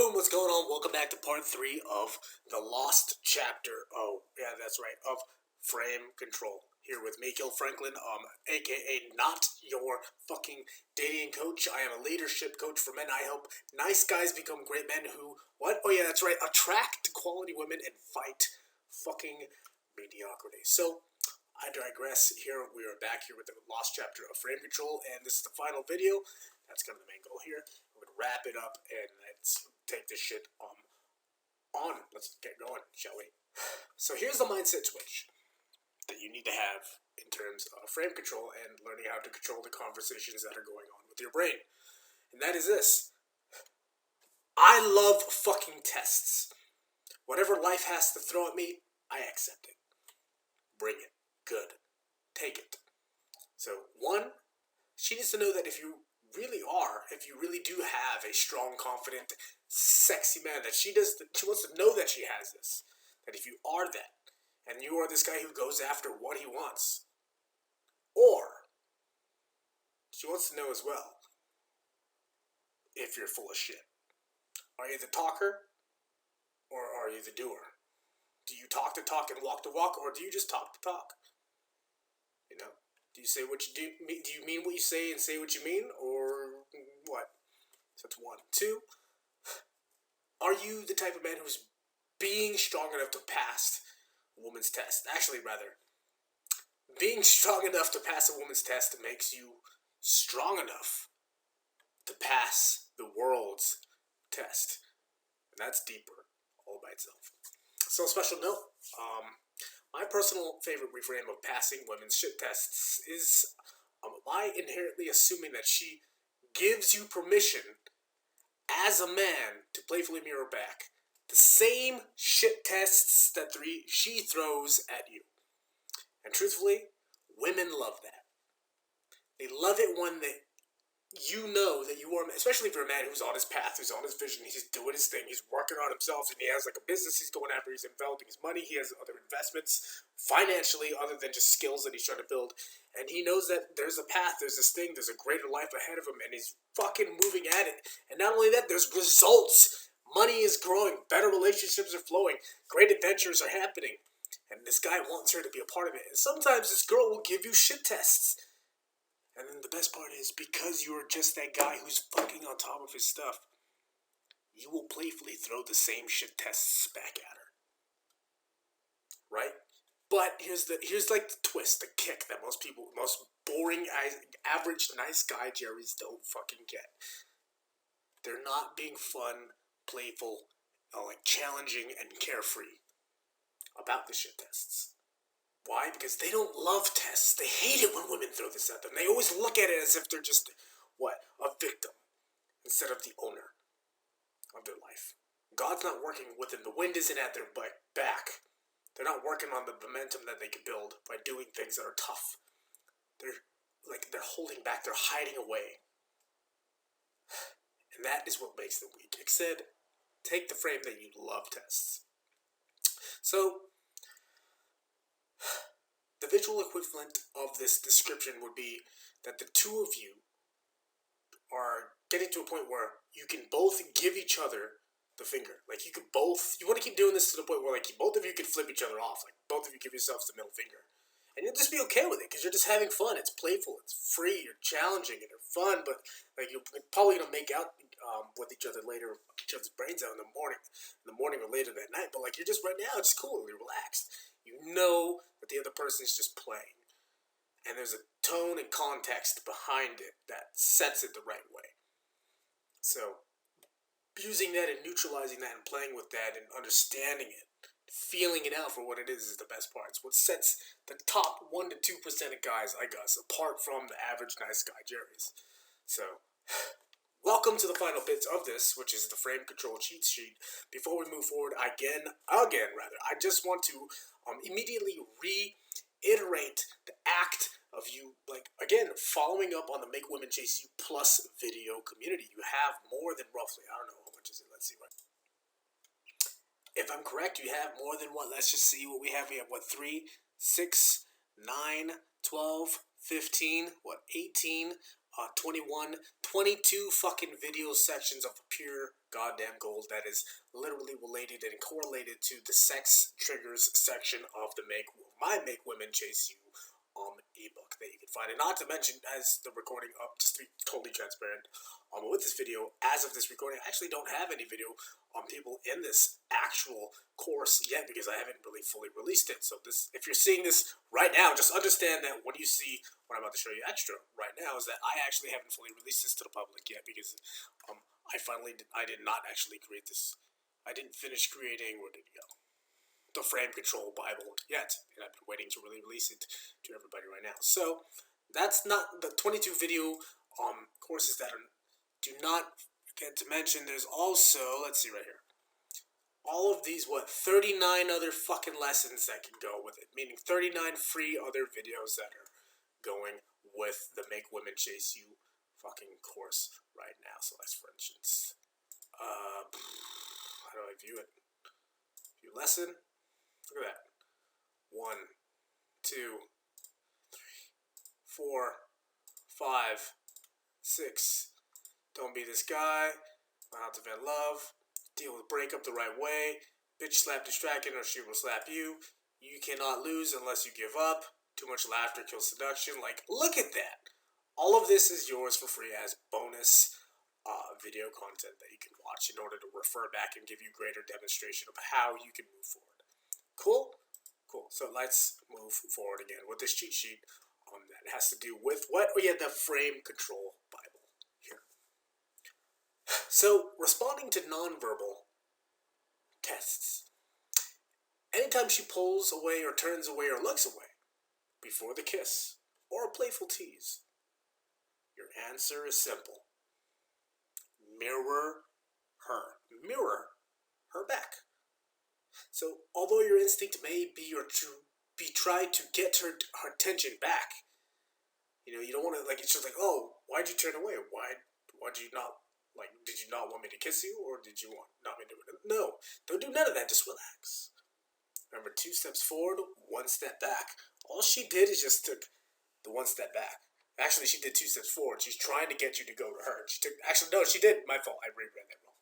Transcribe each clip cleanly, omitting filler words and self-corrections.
Boom, what's going on? Welcome back to part 3 of the lost chapter. Oh, yeah, that's right, of Frame Control. Here with me, Gil Franklin, aka not your fucking dating coach. I am a leadership coach for men. I help nice guys become great men who, what? Oh yeah, that's right, attract quality women and fight fucking mediocrity. So, I digress. Here, we are back here with the lost chapter of Frame Control, and this is the final video. That's kind of the main goal here. We're going to wrap it up, and let's take this shit on. Let's get going, shall we? So here's the mindset switch that you need to have in terms of frame control and learning how to control the conversations that are going on with your brain. And that is this. I love fucking tests. Whatever life has to throw at me, I accept it. Bring it. Good. Take it. So, one, she needs to know that if you really do have a strong, confident, sexy man, that she wants to know that she has this. That if you are that, and you are this guy who goes after what he wants, or she wants to know as well if you're full of shit. Are you the talker, or are you the doer? Do you talk the talk and walk the walk, or do you just talk the talk? You know? Do you say what you do? Do you mean what you say and say what you mean, or what? So that's one. Two, are you the type of man who's being strong enough to pass a woman's test? Actually, rather, being strong enough to pass a woman's test makes you strong enough to pass the world's test. And that's deeper all by itself. So, special note, my personal favorite reframe of passing women's shit tests is by inherently assuming that she gives you permission as a man to playfully mirror back the same shit tests that she throws at you. And truthfully, women love that. They love it when you know that you are, especially if you're a man who's on his path, who's on his vision, he's doing his thing, he's working on himself, and he has like a business he's going after, he's enveloping his money, he has other investments financially other than just skills that he's trying to build, and he knows that there's a path, there's this thing, there's a greater life ahead of him, and he's fucking moving at it. And not only that, there's results. Money is growing, better relationships are flowing, great adventures are happening, and this guy wants her to be a part of it. And sometimes this girl will give you shit tests. And then the best part is, because you're just that guy who's fucking on top of his stuff, you will playfully throw the same shit tests back at her. Right? But here's like the twist, the kick that most boring, average, nice guy Jerrys don't fucking get. They're not being fun, playful, like challenging and carefree about the shit tests. Why? Because they don't love tests. They hate it when women throw this at them. They always look at it as if they're just, a victim instead of the owner of their life. God's not working with them. The wind isn't at their back. They're not working on the momentum that they can build by doing things that are tough. They're holding back. They're hiding away. And that is what makes them weak. Instead, take the frame that you love tests. So, the visual equivalent of this description would be that the two of you are getting to a point where you can both give each other the finger. Like, you want to keep doing this to the point where, like, both of you could flip each other off. Like, both of you give yourselves the middle finger. And you'll just be okay with it, because you're just having fun. It's playful, it's free, you're challenging, and you're fun, but, like, you're probably going to make out with each other later, each other's brains out in the morning or later that night. But, like, you're just right now, it's cool, you're relaxed. You know that the other person is just playing. And there's a tone and context behind it that sets it the right way. So, using that and neutralizing that and playing with that and understanding it, feeling it out for what it is the best part. It's what sets the top 1 to 2% of guys like us apart from the average nice guy Jerry's. So, welcome to the final bits of this, which is the frame control cheat sheet. Before we move forward, I just want to immediately reiterate the act of you, following up on the Make Women Chase You Plus video community. You have more than roughly, I don't know, how much is it? Let's see. If I'm correct, you have more than what? Let's just see what we have. We have, 3, 6, 9, 12, 15, 18, 22 fucking video sections of pure goddamn gold that is literally related and correlated to the sex triggers section of the My Make Women Chase You ebook that you can find. And not to mention, as the recording up, just to be totally transparent, with this video, as of this recording, I actually don't have any video on people in this actual course yet because I haven't really fully released it. So this, if you're seeing this right now, just understand that when you see what I'm about to show you extra right now is that I actually haven't fully released this to the public yet because I did not actually create this. I didn't finish creating, where did it go? The Frame Control Bible yet, and I've been waiting to really release it to everybody right now. So that's not the 22 video courses that are, do not forget to mention. There's also, let's see right here, all of these 39 other fucking lessons that can go with it, meaning 39 free other videos that are going with the Make Women Chase You fucking course right now. So that's, for instance, how do I view it? View lesson. Look at that. 1, 2, 4, 5, 6. Don't be this guy. Learn how to vent love. Deal with breakup the right way. Bitch slap distracted or she will slap you. You cannot lose unless you give up. Too much laughter kills seduction. Like, look at that. All of this is yours for free as bonus video content that you can watch in order to refer back and give you greater demonstration of how you can move forward. Cool? Cool. So let's move forward again with this cheat sheet that has to do with the Frame Control Bible here. So, responding to nonverbal tests. Anytime she pulls away or turns away or looks away before the kiss or a playful tease, your answer is simple. Mirror her. Mirror her back. So, although your instinct may be try to get her attention back, you don't want to, it's just like, oh, why'd you turn away? Why'd you not, did you not want me to kiss you, or did you want not me to do it? No, don't do none of that, just relax. Remember, 2 steps forward, 1 step back. All she did is just took the 1 step back. Actually, she did 2 steps forward. She's trying to get you to go to her. No, she did, my fault, I reread that wrong.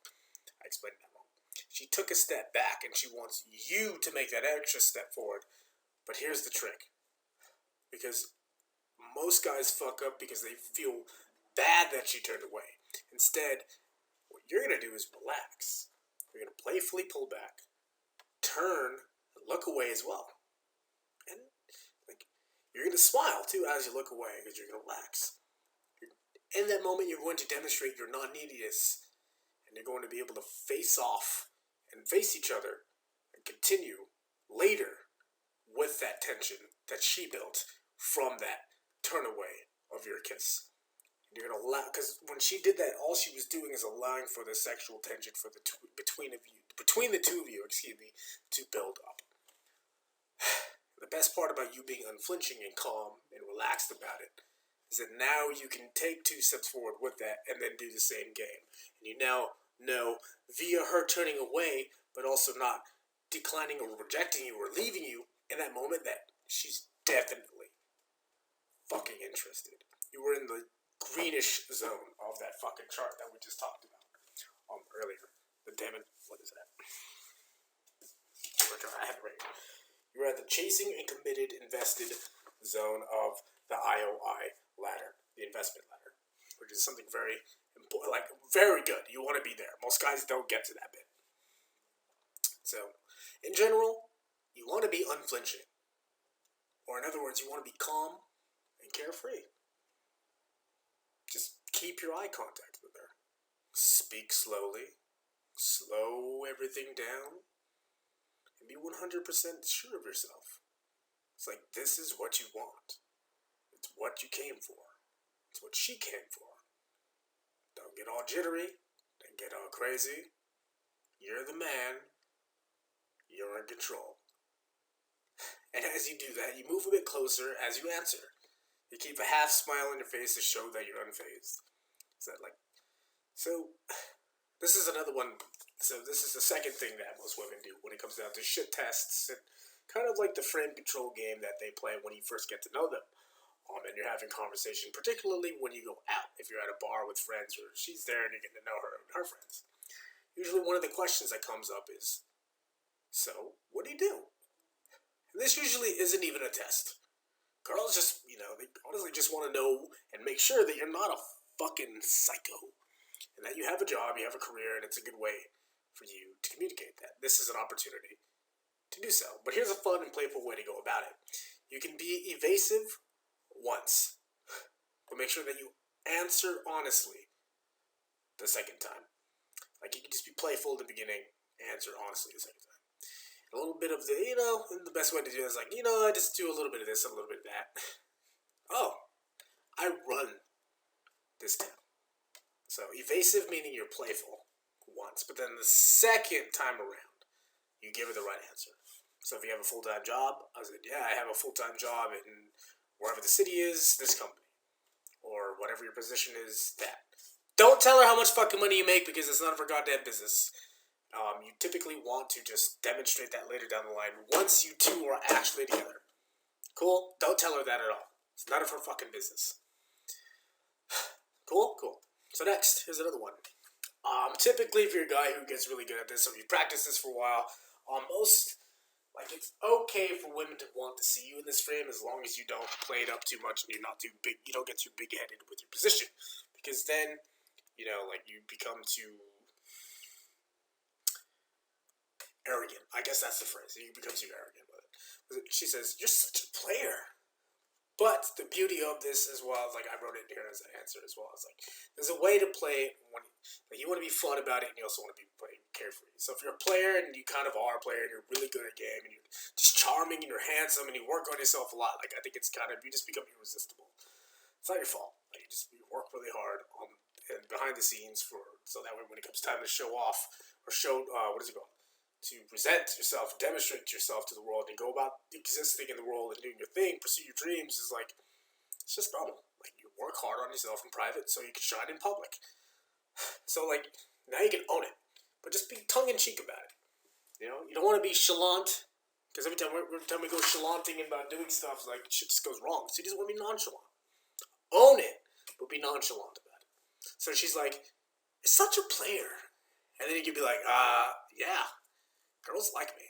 I explained that wrong. She took a step back, and she wants you to make that extra step forward. But here's the trick. Because most guys fuck up because they feel bad that she turned away. Instead, what you're going to do is relax. You're going to playfully pull back, turn, and look away as well. And you're going to smile, too, as you look away because you're going to relax. In that moment, you're going to demonstrate your non-neediness, and you're going to be able to face off and face each other and continue later with that tension that she built from that turn away of your kiss. And you're going to allow, because when she did that, all she was doing is allowing for the sexual tension for between the two of you, to build up. The best part about you being unflinching and calm and relaxed about it is that now you can take 2 steps forward with that and then do the same game. And you now know, via her turning away, but also not declining or rejecting you or leaving you in that moment, that she's definitely fucking interested. You were in the greenish zone of that fucking chart that we just talked about earlier. What is that? I have it right here. You were at the chasing and committed invested zone of the IOI ladder, the investment ladder, which is something very important, very good. You want to be there. Most guys don't get to that bit. So, in general, you want to be unflinching. Or in other words, you want to be calm and carefree. Just keep your eye contact with her. Speak slowly. Slow everything down. And be 100% sure of yourself. It's like, this is what you want. It's what you came for. It's what she came for. Don't get all jittery. Don't get all crazy. You're the man. You're in control. And as you do that, you move a bit closer as you answer. You keep a half smile on your face to show that you're unfazed. So this is another one. So this is the second thing that most women do when it comes down to shit tests and kind of like the frame control game that they play when you first get to know them. and you're having conversation, particularly when you go out. If you're at a bar with friends, or she's there and you're getting to know her and her friends. Usually one of the questions that comes up is, so, what do you do? And this usually isn't even a test. Girls just, they honestly just want to know and make sure that you're not a fucking psycho. And that you have a job, you have a career, and it's a good way for you to communicate that. This is an opportunity to do so. But here's a fun and playful way to go about it. You can be evasive once, but make sure that you answer honestly the second time. Like, you can just be playful at the beginning, answer honestly the second time. A little bit of the best way to do it is like, I just do a little bit of this, a little bit of that. Oh, I run this town. So, evasive meaning you're playful once, but then the second time around, you give her the right answer. So, if you have a full-time job, I said, yeah, I have a full-time job in wherever the city is, this company. Or whatever your position is, that. Don't tell her how much fucking money you make because it's none of her goddamn business. You typically want to just demonstrate that later down the line once you two are actually together. Cool? Don't tell her that at all. It's none of her fucking business. Cool? Cool. So next, here's another one. Typically, if you're a guy who gets really good at this, or you've practiced this for a while, it's okay for women to want to see you in this frame as long as you don't play it up too much and you're not too big. You don't get too big-headed with your position, because then, you become too arrogant. I guess that's the phrase. You become too arrogant with it. She says, "You're such a player." But the beauty of this as well is, I wrote it here as an answer as well. It's there's a way to play it when you want to be fun about it, and you also want to be playing carefree. So if you're a player and you kind of are a player and you're really good at a game and you're just charming and you're handsome and you work on yourself a lot, I think it's you just become irresistible. It's not your fault. You work really hard and behind the scenes so that way when it comes time to show off or show to present yourself, demonstrate yourself to the world, and go about existing in the world and doing your thing, pursue your dreams, it's just normal. You work hard on yourself in private so you can shine in public. So, now you can own it. But just be tongue-in-cheek about it. You don't want to be chalant, because every time we go chalanting about doing stuff, shit just goes wrong. So you just want to be nonchalant. Own it, but be nonchalant about it. So she's like, "It's such a player." And then you can be like, yeah. Girls like me,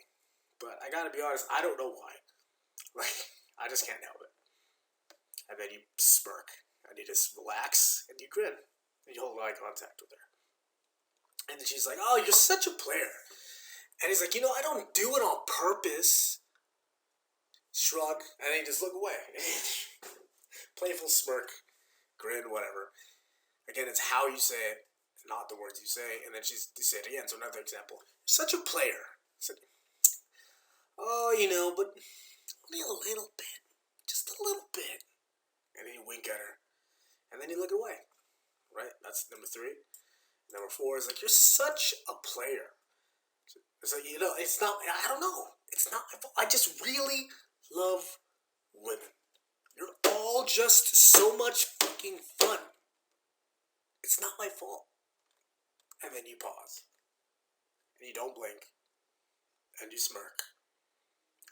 but I gotta be honest, I don't know why. I just can't help it. And then you smirk, and you just relax, and you grin, and you hold eye contact with her. And then she's like, "Oh, you're such a player." And he's like, "I don't do it on purpose." Shrug, and then you just look away. Playful smirk, grin, whatever. Again, it's how you say it, not the words you say. And then she said it again, so another example. "You're such a player." I said, "Oh, but only a little bit. Just a little bit." And then you wink at her. And then you look away. Right? That's number 3. Number 4 is "You're such a player." It's it's not, I don't know. It's not my fault. I just really love women. You're all just so much fucking fun. It's not my fault. And then you pause. And you don't blink. And you smirk.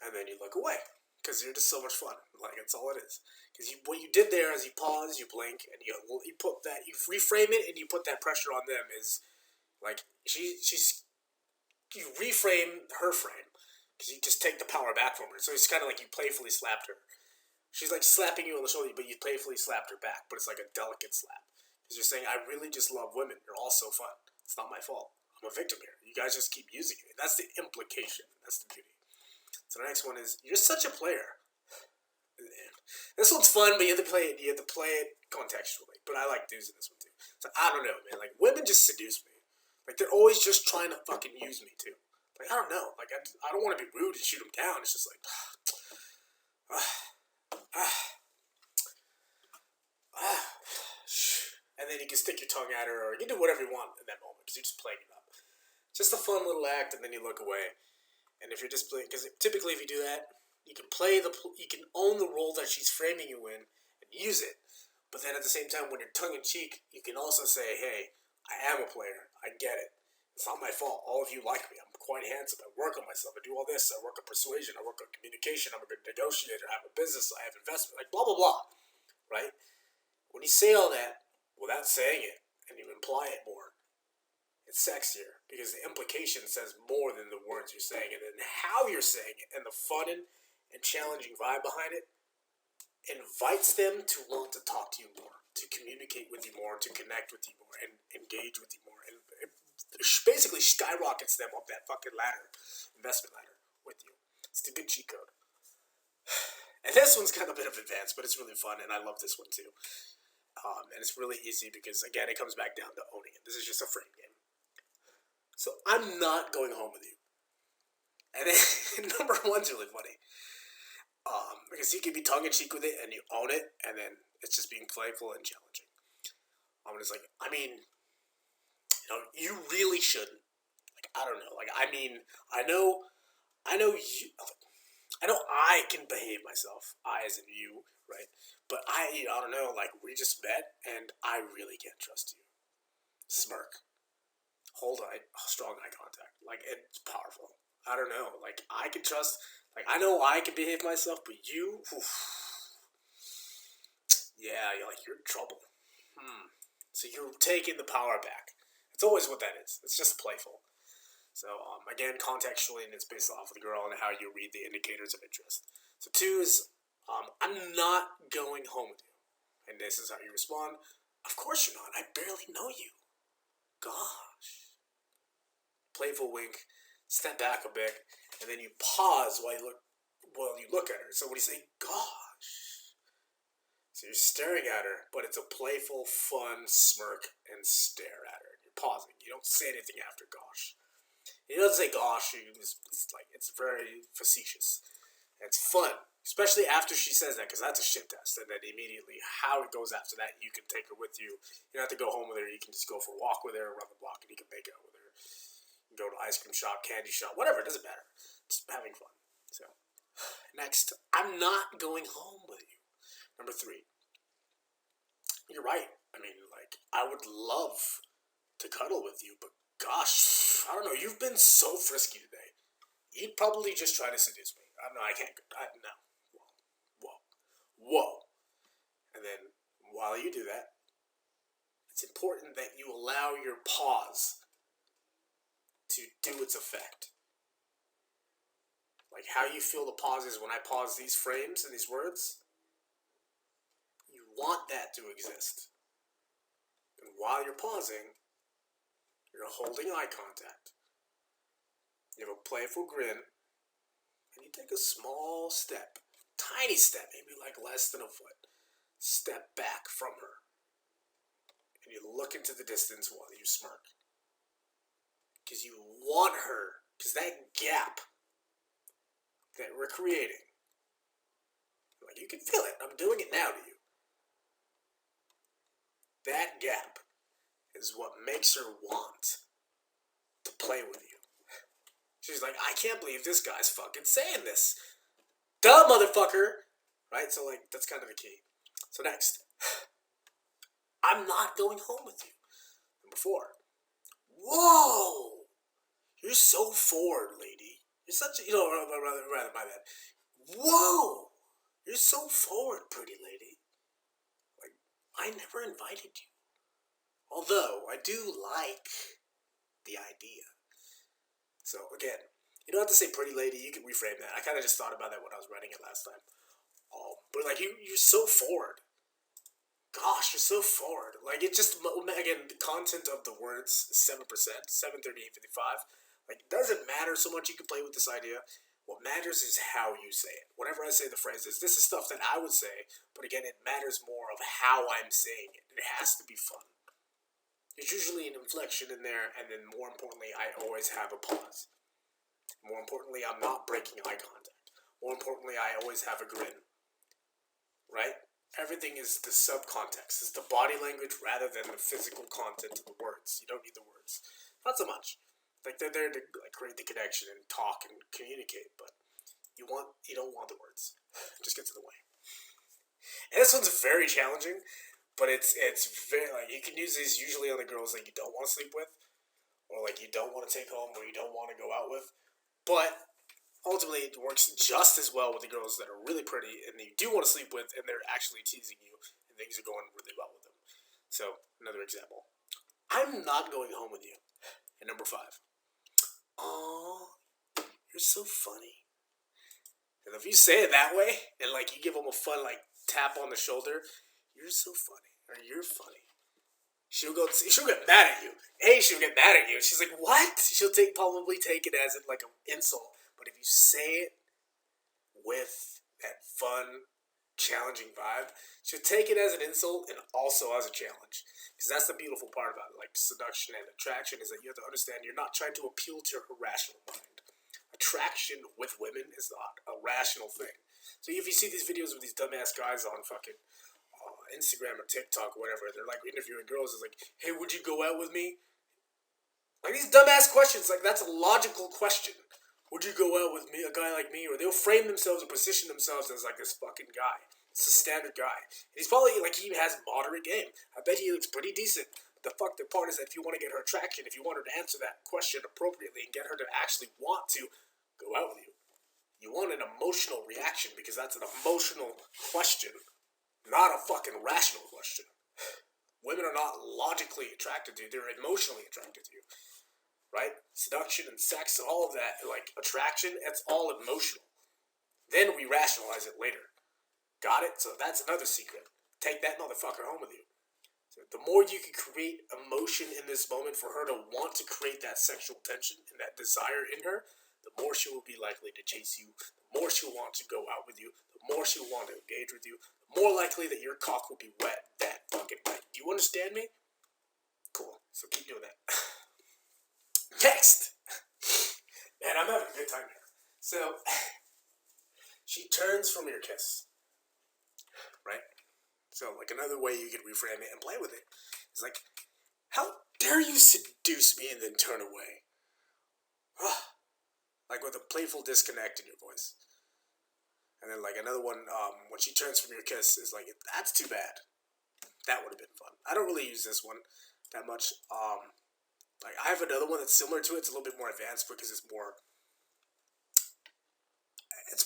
And then you look away. Because you're just so much fun. That's all it is. Because what you did there is you pause, you blink, and you put that, you reframe it, and you put that pressure on them is, you reframe her frame. Because you just take the power back from her. So it's kind of like you playfully slapped her. She's slapping you on the shoulder, but you playfully slapped her back. But it's like a delicate slap. Because you're saying, "I really just love women. You're all so fun. It's not my fault. I'm a victim here. You guys just keep using me." That's the implication. That's the beauty. So the next one is, "You're such a player." This one's fun, but you have to play it contextually. But I like using this one too. So I don't know, man. Women just seduce me. They're always just trying to fucking use me too. I don't know. I don't want to be rude and shoot them down. It's just and then you can stick your tongue at her, or you can do whatever you want in that moment because you're just playing it up. Just a fun little act, and then you look away. And if you're just playing, because typically if you do that, you can own the role that she's framing you in and use it. But then at the same time, when you're tongue in cheek, you can also say, "Hey, I am a player. I get it. It's not my fault. All of you like me. I'm quite handsome. I work on myself. I do all this. I work on persuasion. I work on communication. I'm a good negotiator. I have a business. I have investment." Blah, blah, blah. right? When you say all that without saying it, and you imply it more, it's sexier because the implication says more than the words you're saying, and then how you're saying it, and the fun and challenging vibe behind it invites them to want to talk to you more, to communicate with you more, to connect with you more, and engage with you more, and it basically skyrockets them up that fucking ladder, investment ladder, with you. It's the good cheat code. And this one's kind of a bit of advanced, but it's really fun, and I love this one too. And it's really easy because, again, it comes back down to owning it. This is just a frame game. So I'm not going home with you. And then number one's really funny. Because you can be tongue-in-cheek with it, and you own it, and then it's just being playful and challenging. It's like, I mean, you really shouldn't. Like, I don't know. Like, I mean, I know I can behave myself. I as in you, right? But I don't know, like, we just met, and I really can't trust you. Smirk. Hold strong eye contact. Like, it's powerful. I don't know. Like, I can trust, like, I know I can behave myself, but you, oof, yeah, you're in trouble. So you're taking the power back. It's always what that is. It's just playful. So, again, contextually, and it's based off of the girl and how you read the indicators of interest. So 2 is, I'm not going home with you. And this is how you respond. Of course you're not. I barely know you. Gosh. Playful wink. Step back a bit. And then you pause while you look at her. So when you say, gosh. So you're staring at her, but it's a playful, fun smirk and stare at her. You're pausing. You don't say anything after gosh. He doesn't say gosh. It's very facetious. And it's fun, especially after she says that, because that's a shit test. And then immediately, how it goes after that, you can take her with you. You don't have to go home with her. You can just go for a walk with her, run the block, and you can make out with her. You can go to ice cream shop, candy shop, whatever. It doesn't matter. Just having fun. So, next, I'm not going home with you. Number 3. You're right. I mean, like, I would love to cuddle with you, but gosh, I don't know. You've been so frisky today. You'd probably just try to seduce me. No, I can't. No. Whoa. And then, while you do that, it's important that you allow your pause to do its effect. Like how you feel the pauses when I pause these frames and these words. You want that to exist. And while you're pausing, you're holding eye contact. You have a playful grin. And you take a small step, tiny step, maybe like less than a foot, step back from her. And you look into the distance while you smirk. Because you want her, because that gap that we're creating, like you can feel it, I'm doing it now to you. That gap is what makes her want to play with you. She's like, I can't believe this guy's fucking saying this. Duh, motherfucker! Right? So, like, that's kind of the key. So, next. I'm not going home with you. Number 4. Whoa! You're so forward, lady. You're such a, rather, my bad. Whoa! You're so forward, pretty lady. Like, I never invited you. Although, I do like the idea. So, again, you don't have to say pretty lady, you can reframe that. I kind of just thought about that when I was writing it last time. But, like, you're so forward. Gosh, you're so forward. Like, it just, again, the content of the words, 7%, 738.55, like, it doesn't matter so much. You can play with this idea. What matters is how you say it. Whenever I say the phrases, this is stuff that I would say, but again, it matters more of how I'm saying it. It has to be fun. There's usually an inflection in there, and then more importantly, I always have a pause. More importantly, I'm not breaking eye contact. More importantly, I always have a grin. Right? Everything is the subcontext. It's the body language rather than the physical content of the words. You don't need the words. Not so much. Like, they're there to create the connection and talk and communicate, but you don't want the words. Just get to the way. And this one's very challenging. But it's very, like, you can use these usually on the girls that you don't want to sleep with, or like you don't want to take home, or you don't want to go out with. But ultimately it works just as well with the girls that are really pretty and you do want to sleep with, and they're actually teasing you, and things are going really well with them. So, another example. I'm not going home with you. And number 5. Aw, you're so funny. And if you say it that way, and like you give them a fun like tap on the shoulder, you're so funny, or you're funny. She'll get mad at you. She'll get mad at you. She's like, what? She'll probably take it as like an insult. But if you say it with that fun, challenging vibe, she'll take it as an insult and also as a challenge. Because that's the beautiful part about it, like seduction and attraction, is that you have to understand you're not trying to appeal to her rational mind. Attraction with women is not a rational thing. So if you see these videos with these dumbass guys on fucking Instagram or TikTok or whatever, they're like interviewing girls, it's like, hey, would you go out with me? Like these dumbass questions, like that's a logical question. Would you go out with me, a guy like me? Or they'll frame themselves and position themselves as like this fucking guy. It's a standard guy. And he's probably like, he has moderate game. I bet he looks pretty decent. The part is that if you want to get her attraction, if you want her to answer that question appropriately and get her to actually want to go out with you, you want an emotional reaction, because that's an emotional question, not a fucking rational question. Women are not logically attracted to you, they're emotionally attracted to you. Right? Seduction and sex and all of that, like attraction, it's all emotional. Then we rationalize it later. Got it? So that's another secret. Take that motherfucker home with you. So the more you can create emotion in this moment for her to want to create that sexual tension and that desire in her, the more she will be likely to chase you, the more she'll want to go out with you, the more she'll want to engage with you, the more likely that your cock will be wet that fucking night. Do you understand me? Cool. So keep doing that. Next! Man, I'm having a good time here. So, she turns from your kiss. Right? So, like, another way you could reframe it and play with it is like, how dare you seduce me and then turn away? Like with a playful disconnect in your voice. And then like another one, when she turns from your kiss, is like, that's too bad. That would have been fun. I don't really use this one that much. Like I have another one that's similar to it. It's a little bit more advanced because it's more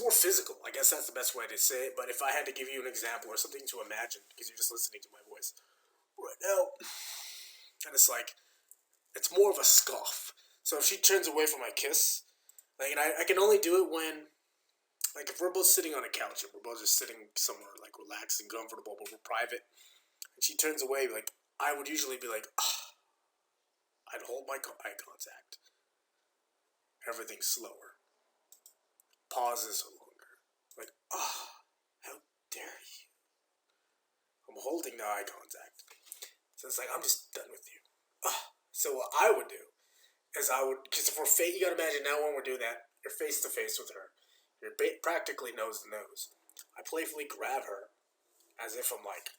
physical. I guess that's the best way to say it. But if I had to give you an example or something to imagine, because you're just listening to my voice right now, and it's like, it's more of a scoff. So if she turns away from my kiss, like, and I can only do it when, like, if we're both sitting on a couch and we're both just sitting somewhere, like, relaxed and comfortable, but we're private, and she turns away, like, I would usually be like, I'd hold my eye contact. Everything's slower. Pauses are longer. Like, how dare you? I'm holding the eye contact. So it's like, I'm just done with you. So what I would do is because if we're you gotta imagine now when we're doing that, you're face to face with her. You're practically nose to nose. I playfully grab her as if I'm like,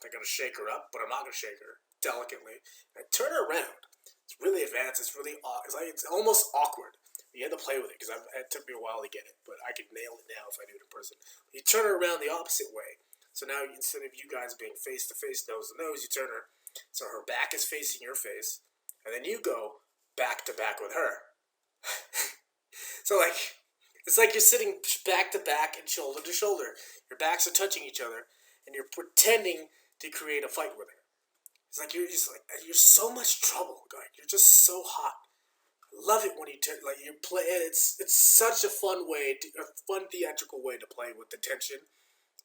I'm gonna shake her up, but I'm not gonna shake her delicately. And I turn her around. It's really advanced. It's really it's almost awkward. You have to play with it because it took me a while to get it, but I could nail it now if I do it in person. You turn her around the opposite way. So now instead of you guys being face to face, nose to nose, you turn her so her back is facing your face, and then you go back to back with her. So like, it's like you're sitting back to back and shoulder to shoulder. Your backs are touching each other, and you're pretending to create a fight with her. It's like you're so much trouble, guy. You're just so hot. I love it when you play. It's such a fun fun theatrical way to play with the tension.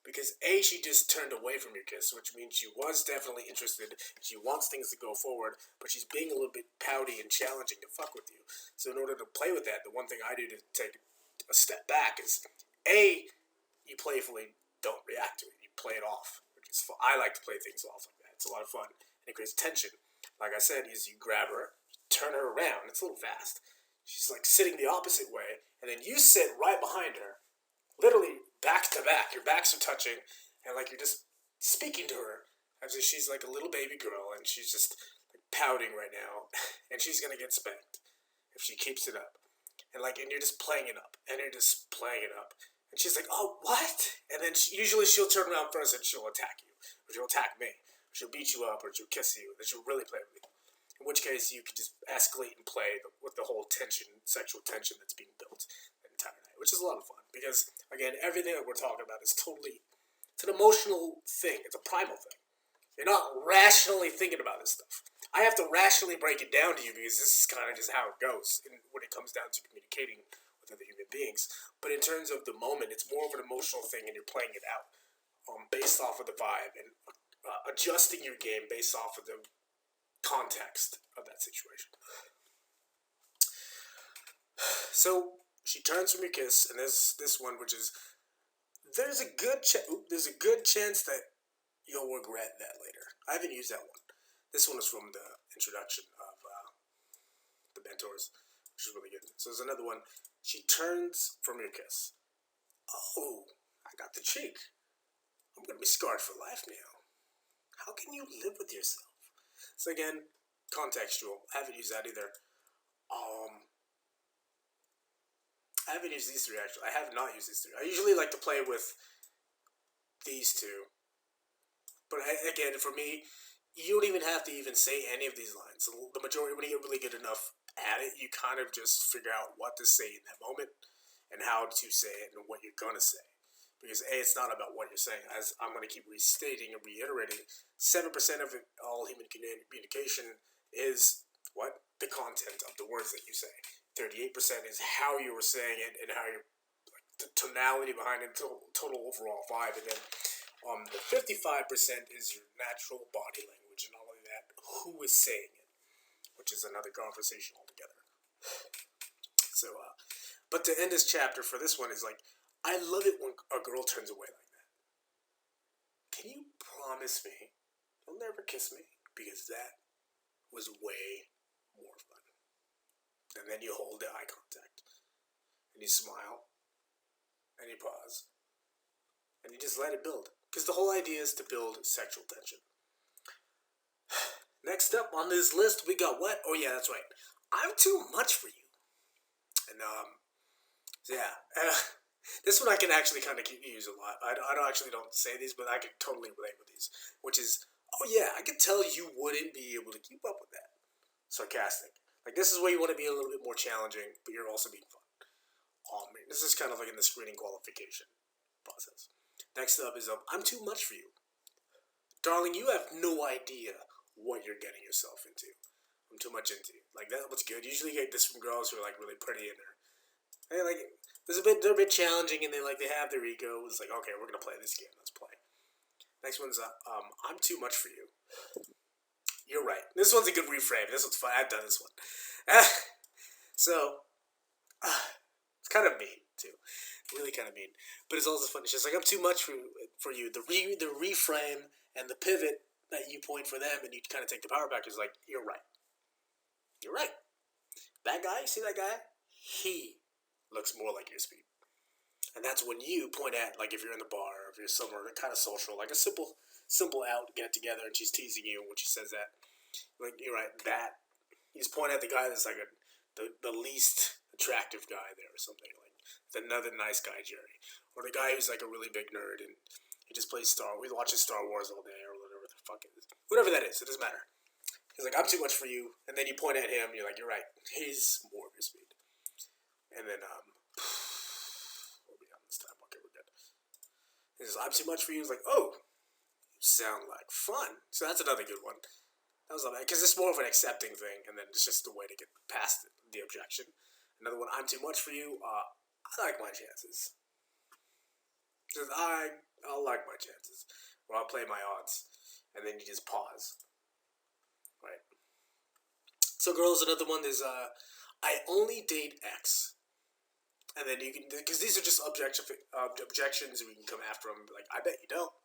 Because she just turned away from your kiss, which means she was definitely interested. She wants things to go forward, but she's being a little bit pouty and challenging to fuck with you. So in order to play with that, the one thing I do to take a step back is, you playfully don't react to it. You play it off, which is fun. I like to play things off like that. It's a lot of fun, and it creates tension. Like I said, is you grab her, turn her around. It's a little fast. She's like sitting the opposite way, and then you sit right behind her, literally back to back. Your backs are touching, and like you're just speaking to her as if she's like a little baby girl, and she's just like pouting right now, and she's gonna get spanked if she keeps it up. And you're just playing it up, and you're just playing it up, and she's like, "Oh, what?" And then usually she'll turn around first, and she'll attack you, or she'll attack me, or she'll beat you up, or she'll kiss you, and then she'll really play with you. In which case, you could just escalate and play with the whole sexual tension that's being built the entire night. which is a lot of fun because, again, everything that we're talking about is it's an emotional thing. It's a primal thing. You're not rationally thinking about this stuff. I have to rationally break it down to you because this is kind of just how it goes when it comes down to communicating with other human beings. But in terms of the moment, it's more of an emotional thing, and you're playing it out based off of the vibe and adjusting your game based off of the context of that situation. So she turns from your kiss, and there's this one, which is there's a good chance that you'll regret that later. I haven't used that one. This one is from the introduction of the mentors, which is really good. So there's another one. She turns from your kiss. Oh, I got the cheek. I'm gonna be scarred for life now. How can you live with yourself? So again, contextual. I haven't used that either. I haven't used these three actually. I have not used these three. I usually like to play with these two. But again, for me, you don't even have to even say any of these lines. The majority, when you get really good enough at it, you kind of just figure out what to say in that moment and how to say it and what you're going to say. Because A, it's not about what you're saying. As I'm going to keep restating and reiterating, 7% of all human communication is what? The content of the words that you say. 38% is how you were saying it and how the tonality behind it, total overall vibe. And then the 55% is your natural body language, and not only that, who is saying it, which is another conversation altogether. So, but to end this chapter for this one is like, I love it when a girl turns away like that. Can you promise me you'll never kiss me? Because that was way more fun. And then you hold the eye contact, and you smile, and you pause, and you just let it build. Because the whole idea is to build sexual tension. Next up on this list, we got what? Oh yeah, that's right. I'm too much for you. And yeah, this one I can actually kind of use a lot. I don't say these, but I can totally relate with these. Which is, oh yeah, I can tell you wouldn't be able to keep up with that. Sarcastic. Like this is where you want to be a little bit more challenging, but you're also being fun. This is kind of like in the screening qualification process. Next up is I'm too much for you. Darling, you have no idea what you're getting yourself into. I'm too much into you. Like that's what's good. Usually you get this from girls who are like really pretty and they like they're a bit challenging and they have their ego. It's like, okay, we're gonna play this game. Let's play. Next one's I'm too much for you. You're right. This one's a good reframe. This one's fun. I've done this one. So it's kind of mean too. Really kind of mean, but it's also fun. It's just like I'm too much for you. The reframe and the pivot that you point for them, and you kind of take the power back. Is like you're right. You're right. That guy, you see that guy? He looks more like your speed, and that's when you point at like if you're in the bar, or if you're somewhere kind of social, like a simple out get together, and she's teasing you when she says that. Like you're right. That you just point at the guy that's like the least attractive guy there, or something like. Another nice guy, Jerry, or the guy who's like a really big nerd and he just plays he watches Star Wars all day or whatever the fuck it is, whatever that is. It doesn't matter. He's like, I'm too much for you, and then you point at him. You're like, you're right. He's more of your speed. And then what are we on this time? Okay, we're good. He says, I'm too much for you. He's like, oh, you sound like fun. So that's another good one. That was not bad because it's more of an accepting thing, and then it's just a way to get past the objection. Another one, I'm too much for you. I like my chances. Just I'll like my chances. Or I'll play my odds. And then you just pause. Right. So girls, another one is I only date X. And then you can, because these are just objections, we can come after them. Like, I bet you don't.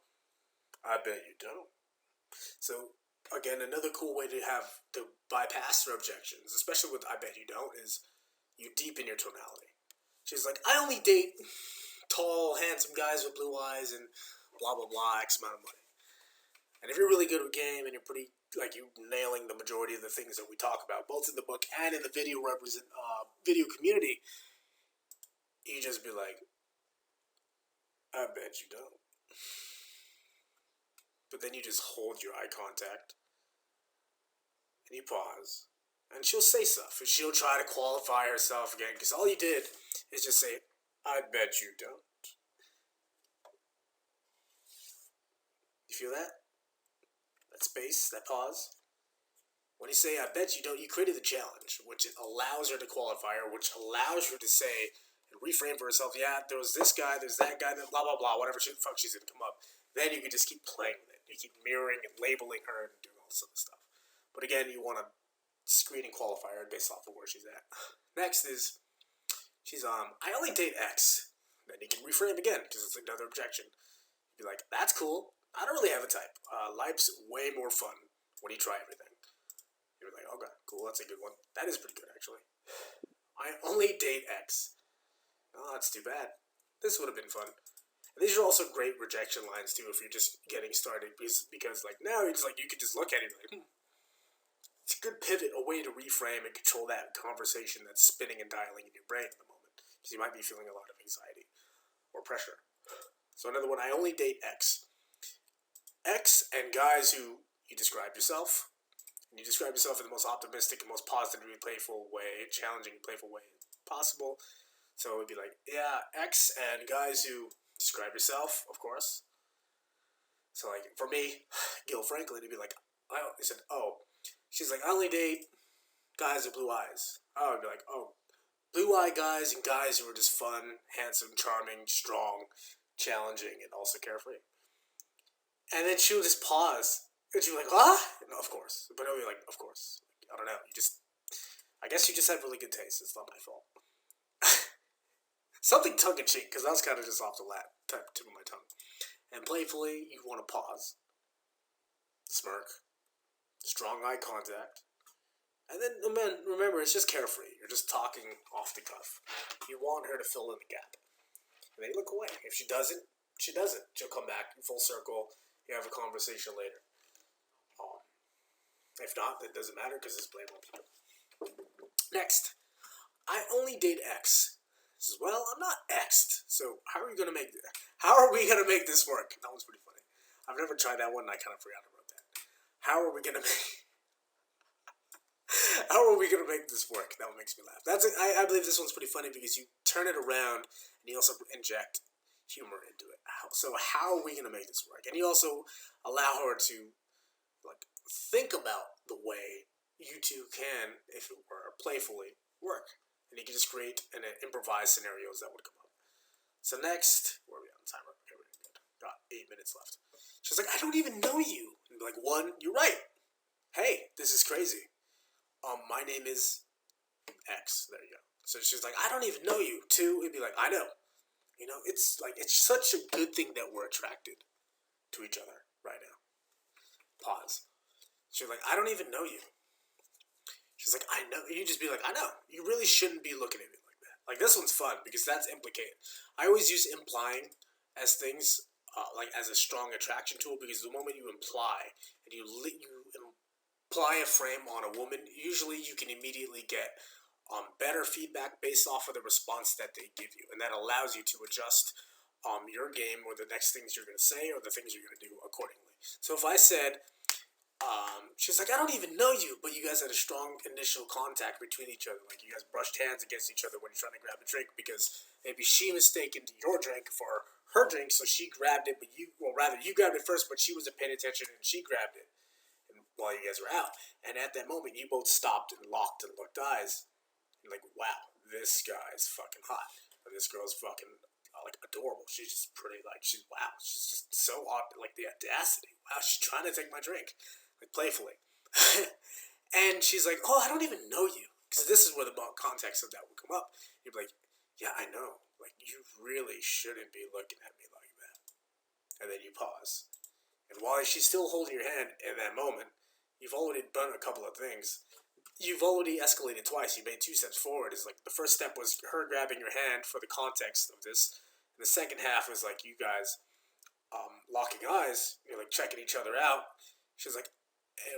I bet you don't. So again, another cool way to bypass their objections, especially with I bet you don't, is you deepen your tonality. She's like, I only date tall, handsome guys with blue eyes and blah, blah, blah, X amount of money. And if you're really good with game and you're pretty, like, you nailing the majority of the things that we talk about, both in the book and in the video community, you just be like, I bet you don't. But then you just hold your eye contact and you pause. And she'll say stuff. And she'll try to qualify herself again. Because all you did is just say, I bet you don't. You feel that? That space, that pause? When you say, I bet you don't, you created the challenge, which allows her to qualify her, which allows her to say and reframe for herself, yeah, there was this guy, there's that guy, that blah, blah, blah, whatever the fuck she's going to come up. Then you can just keep playing with it. You keep mirroring and labeling her and doing all this other stuff. But again, you want to screen and qualify her based off of where she's at. Next is, she's, I only date X. Then you can reframe again, because it's another objection. You'd be like, that's cool. I don't really have a type. Life's way more fun when you try everything. You're like, okay, cool, that's a good one. That is pretty good, actually. I only date X. Oh, that's too bad. This would have been fun. And these are also great rejection lines, too, if you're just getting started. Because like, now, it's like, you could just look at it and be like, It's a good pivot, a way to reframe and control that conversation that's spinning and dialing in your brain at the moment. Because you might be feeling a lot of anxiety or pressure. So another one, I only date X. X and guys who you describe yourself. And you describe yourself in the most optimistic and most positively playful way, challenging, playful way possible. So it would be like, yeah, X and guys who describe yourself, of course. So like for me, Gil Franklin, it'd be like, he said, she's like, I only date guys with blue eyes. Oh, it'd be like, blue-eyed guys and guys who are just fun, handsome, charming, strong, challenging, and also carefree. And then she would just pause. And she'd be like, what? No, of course. But I would be like, of course. I don't know. I guess you just had really good taste. It's not my fault. Something tongue-in-cheek, because that was kind of just off the tip of my tongue. And playfully, you want to pause. Smirk. Strong eye contact. And then, remember, it's just carefree. You're just talking off the cuff. You want her to fill in the gap. And then you look away. If she doesn't, she doesn't. She'll come back in full circle. You have a conversation later. If not, it doesn't matter because it's blame on people. Next, I only date X. Says, well, I'm not X'd, so how are we gonna make this work? That one's pretty funny. I've never tried that one, and I kind of forgot about that. How are we gonna make this work? That one makes me laugh. I believe this one's pretty funny because you turn it around and you also inject humor into it. So how are we gonna make this work? And you also allow her to think about the way you two can, if it were, playfully work. And you can just create and improvise scenarios that would come up. So next, where are we on timer? Okay, we're good. Got 8 minutes left. She's like, I don't even know you. And be like, 1, you're right. Hey, this is crazy. My name is X. There you go. So she's like, I don't even know you. 2, it'd be like, I know. It's such a good thing that we're attracted to each other right now. Pause. She's like, I don't even know you. She's like, I know. You just be like, I know. You really shouldn't be looking at me like that. Like, this one's fun because that's implicated. I always use implying as things, as a strong attraction tool, because the moment you imply and you apply a frame on a woman, usually you can immediately get better feedback based off of the response that they give you. And that allows you to adjust your game or the next things you're going to say or the things you're going to do accordingly. So if I said, she's like, I don't even know you, but you guys had a strong initial contact between each other. Like, you guys brushed hands against each other when you're trying to grab a drink because maybe she mistaken your drink for her drink, so she grabbed it, you grabbed it first, but she wasn't paying attention and she grabbed it while you guys were out. And at that moment, you both stopped and locked and looked eyes. And like, wow, this guy's fucking hot. Or this girl's fucking, adorable. She's just pretty, she's just so hot, the audacity. Wow, she's trying to take my drink. Playfully. And she's like, I don't even know you. Because this is where the context of that would come up. You'd be like, yeah, I know. You really shouldn't be looking at me like that. And then you pause. And while she's still holding your hand in that moment, you've already done a couple of things. You've already escalated twice. You made 2 steps forward. It's the first step was her grabbing your hand for the context of this. And the second half was you guys locking eyes. You're checking each other out. She's like,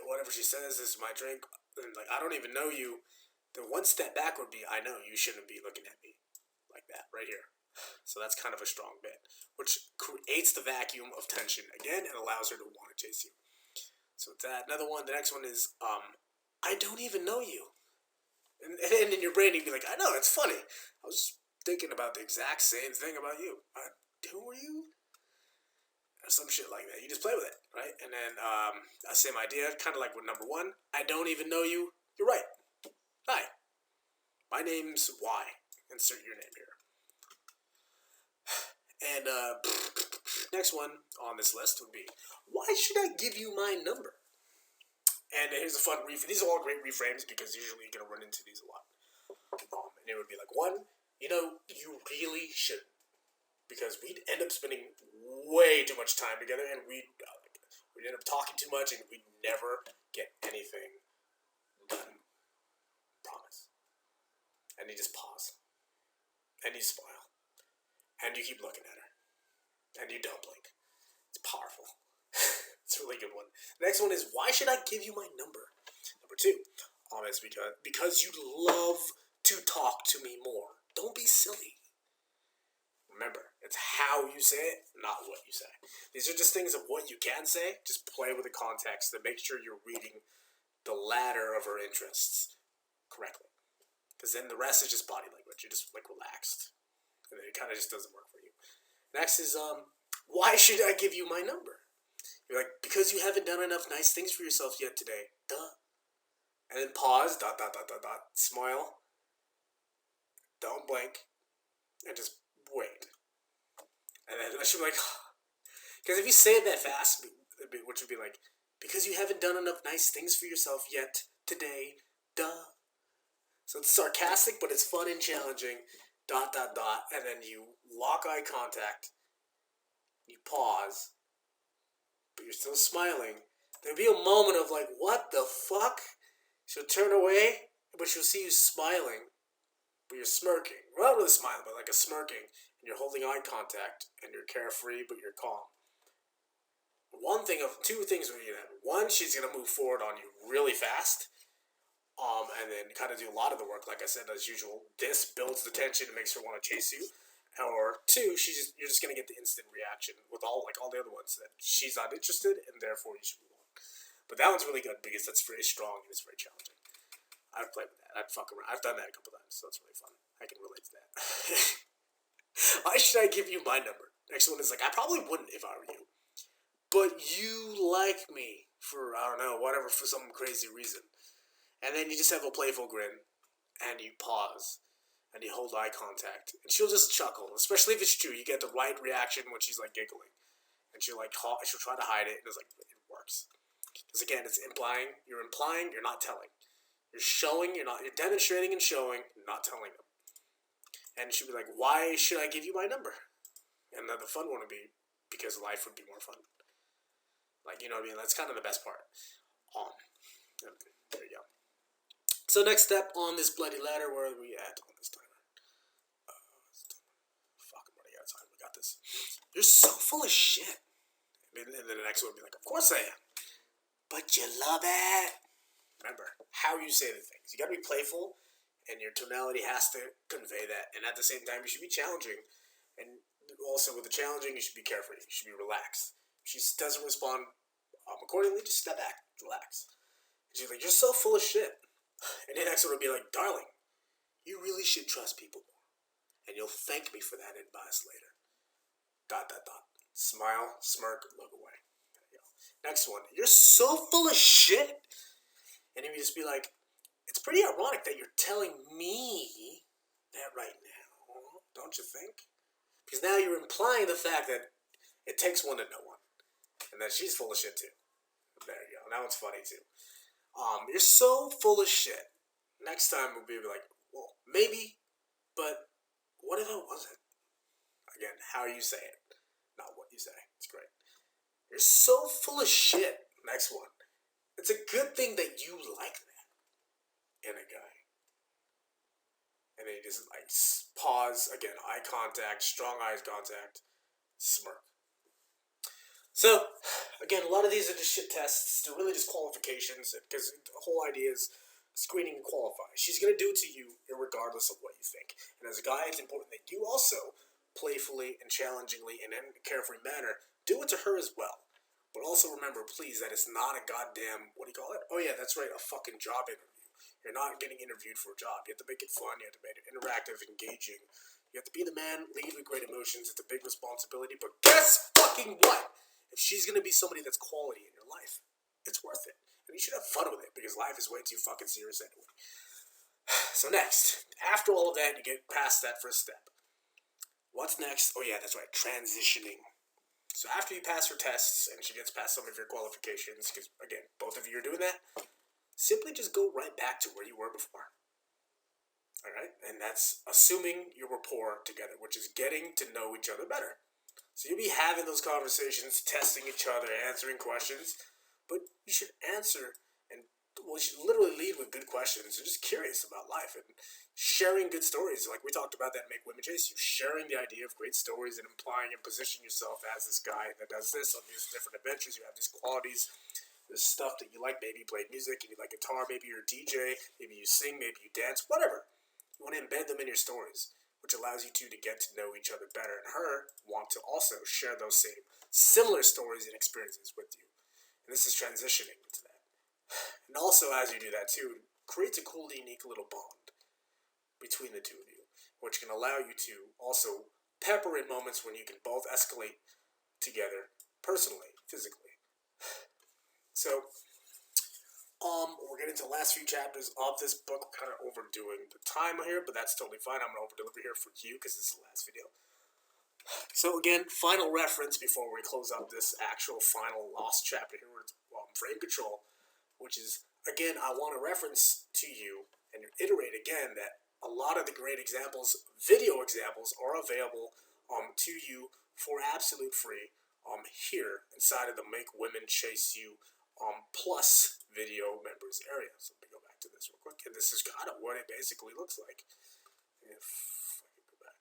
whatever she says, this is my drink. And I don't even know you. The one step back would be, I know you shouldn't be looking at me like that right here. So that's kind of a strong bit, which creates the vacuum of tension again and allows her to want to chase you. So it's that. Another one, the next one is, I don't even know you. And in your brain, you'd be like, I know, it's funny. I was thinking about the exact same thing about you. Who are you? Or some shit like that. You just play with it, right? And then same idea, kind of like with number one. I don't even know you. You're right. Hi, my name's Y. Insert your name here. And next one on this list would be, why should I give you my number? And here's a fun reframe. These are all great reframes because usually you're going to run into these a lot. And it would be like, one, you really shouldn't. Because we'd end up spending way too much time together, and we'd end up talking too much, and we'd never get anything done. Promise. And you just pause. And you smile. And you keep looking at her. And you don't blink. It's powerful. It's a really good one. The next one is, why should I give you my number? Number two, is because you love to talk to me more. Don't be silly. Remember, it's how you say it, not what you say. These are just things of what you can say. Just play with the context to make sure you're reading the ladder of her interests correctly. Because then the rest is just body language. You're just like relaxed. And then it kind of just doesn't work for you. Next is, why should I give you my number? You're like, because you haven't done enough nice things for yourself yet today. Duh. And then pause, ... smile. Don't blink. And just wait. And then I should be like, because if you say it that fast, which would be like, because you haven't done enough nice things for yourself yet today, duh. So it's sarcastic, but it's fun and challenging, ... And then you lock eye contact, you pause, but you're still smiling. There'll be a moment of like, what the fuck? She'll turn away, but she'll see you smiling, but you're smirking. Well, not really smiling, but like a smirking. And you're holding eye contact, and you're carefree, but you're calm. Two things will happen. One, she's gonna move forward on you really fast, and then kind of do a lot of the work, like I said, as usual. This builds the tension and makes her want to chase you. Or two, you're just gonna get the instant reaction with all the other ones that she's not interested, and therefore you should move on. But that one's really good because that's very strong and it's very challenging. I've played with that. I'd fuck around. I've done that a couple times, so it's really fun. I can relate to that. Why should I give you my number? Next one is like, I probably wouldn't if I were you. But you like me for, I don't know, whatever, for some crazy reason. And then you just have a playful grin, and you pause, and you hold eye contact. And she'll just chuckle, especially if it's true. You get the right reaction when she's like giggling. And she'll try to hide it, and it's like, it works. Because again, it's implying, you're not telling. You're showing, you're demonstrating and showing, you're not telling them. And she'll be like, why should I give you my number? And then the fun one would be, because life would be more fun. Like, you know what I mean? That's kind of the best part. There you go. So next step on this bloody ladder, where are we at on this timer? Fuck, I'm running out of time. We got this. You're so full of shit. And then the next one would be like, of course I am. But you love it. Remember, how you say the things. You gotta be playful, and your tonality has to convey that. And at the same time, you should be challenging. And also with the challenging, you should be carefree. You should be relaxed. If she doesn't respond accordingly, just step back, relax. And she's like, you're so full of shit. And the next one would be like, darling, you really should trust people more. And you'll thank me for that advice later. ... Smile, smirk, look away. There you go. Next one, you're so full of shit. And you just be like, it's pretty ironic that you're telling me that right now, don't you think? Because now you're implying the fact that it takes one to know one. And that she's full of shit too. There you go. That one's funny too. You're so full of shit. Next time we'll be like, well, maybe, but what if I wasn't? Again, how you say it, not what you say. It's great. You're so full of shit. Next one. It's a good thing that you like that in a guy. And then you just like pause, again, eye contact, strong eye contact, smirk. So, again, a lot of these are just shit tests. They're really just qualifications, because the whole idea is screening and qualify. She's going to do it to you regardless of what you think. And as a guy, it's important that you also, playfully and challengingly and in a carefree manner, do it to her as well. But also remember, please, that it's not a goddamn, what do you call it? Oh yeah, that's right, a fucking job interview. You're not getting interviewed for a job. You have to make it fun. You have to make it interactive, engaging. You have to be the man, lead with great emotions. It's a big responsibility. But guess fucking what? If she's going to be somebody that's quality in your life, it's worth it. And you should have fun with it because life is way too fucking serious anyway. So next, after all of that, you get past that first step. What's next? Oh yeah, that's right, transitioning. So after you pass her tests and she gets past some of your qualifications, because again, both of you are doing that, simply just go right back to where you were before. Alright? And that's assuming your rapport together, which is getting to know each other better. So you'll be having those conversations, testing each other, answering questions, but you should answer and you should literally lead with good questions. You're just curious about life and sharing good stories. Like we talked about that Make Women Chase You. Sharing the idea of great stories and implying and positioning yourself as this guy that does this on these different adventures. You have these qualities, this stuff that you like. Maybe you play music and you like guitar. Maybe you're a DJ. Maybe you sing. Maybe you dance. Whatever. You want to embed them in your stories, which allows you two to get to know each other better, and her want to also share those same similar stories and experiences with you. And this is transitioning into that. And also, as you do that too, it creates a cool, unique little bond between the two of you, which can allow you to also pepper in moments when you can both escalate together personally, physically. So, we're getting to the last few chapters of this book. We're kind of overdoing the time here, but that's totally fine. I'm going to over-deliver here for you because this is the last video. So again, final reference before we close out this actual final lost chapter here, where it's frame control, which is, again, I want to reference to you and iterate again that a lot of the great examples, video examples, are available to you for absolute free here inside of the Make Women Chase You plus video members area. So let me go back to this real quick, and this is kind of what it basically looks like. If I can go back.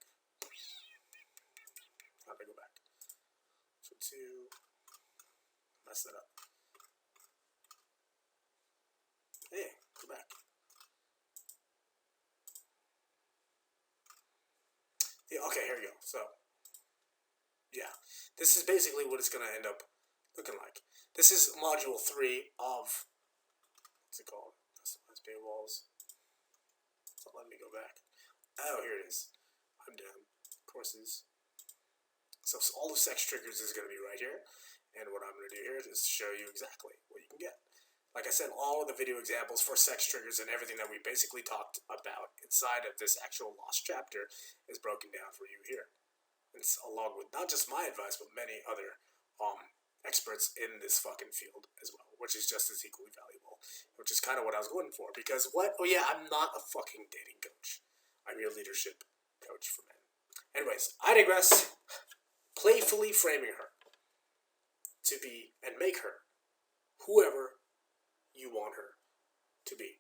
How do I go back? So to mess that up. Hey, go back. Yeah, okay, here we go. So, yeah. This is basically what it's going to end up looking like. This is module 3 of, what's it called? Customize paywalls. It's not letting me go back. Oh, here it is. I'm done. Courses. So all the sex triggers is going to be right here. And what I'm going to do here is show you exactly what you can get. Like I said, all of the video examples for sex triggers and everything that we basically talked about inside of this actual lost chapter is broken down for you here. It's along with not just my advice, but many other experts in this fucking field as well, which is just as equally valuable, which is kind of what I was going for. Because what? Oh yeah, I'm not a fucking dating coach. I'm your leadership coach for men. Anyways, I digress. Playfully framing her to be and make her whoever you want her to be.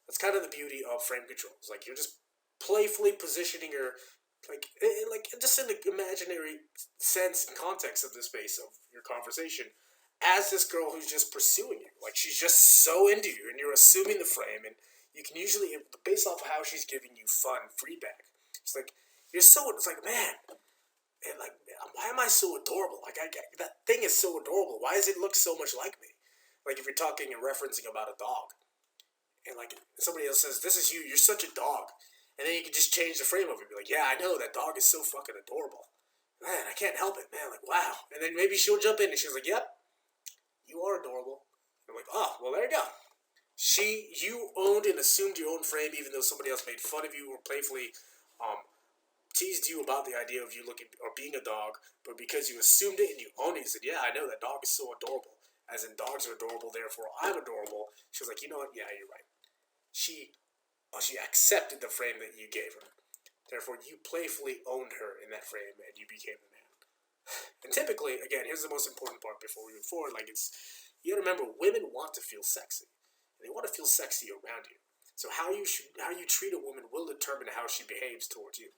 That's kind of the beauty of frame controls. Like you're just playfully positioning her, like just in the imaginary sense and context of the space of your conversation, as this girl who's just pursuing you. Like she's just so into you, and you're assuming the frame, and you can usually, based off of how she's giving you fun feedback, it's like you're so. It's like, man. And like, why am I so adorable? Like, that thing is so adorable. Why does it look so much like me? Like, if you're talking and referencing about a dog, and like somebody else says, "This is you. You're such a dog," and then you can just change the frame of it. Be like, "Yeah, I know that dog is so fucking adorable. Man, I can't help it, man. Like, wow." And then maybe she'll jump in and she's like, "Yep, you are adorable." I'm like, "Oh, well, there you go." You owned and assumed your own frame, even though somebody else made fun of you or playfully teased you about the idea of you looking or being a dog, but because you assumed it and you owned it, you said, "Yeah, I know that dog is so adorable. As in, dogs are adorable, therefore I'm adorable." She was like, "You know what? Yeah, you're right." She accepted the frame that you gave her. Therefore, you playfully owned her in that frame, and you became the man. And typically, again, here's the most important part before we move forward. Like you gotta remember, women want to feel sexy, and they want to feel sexy around you. So how you treat a woman will determine how she behaves towards you.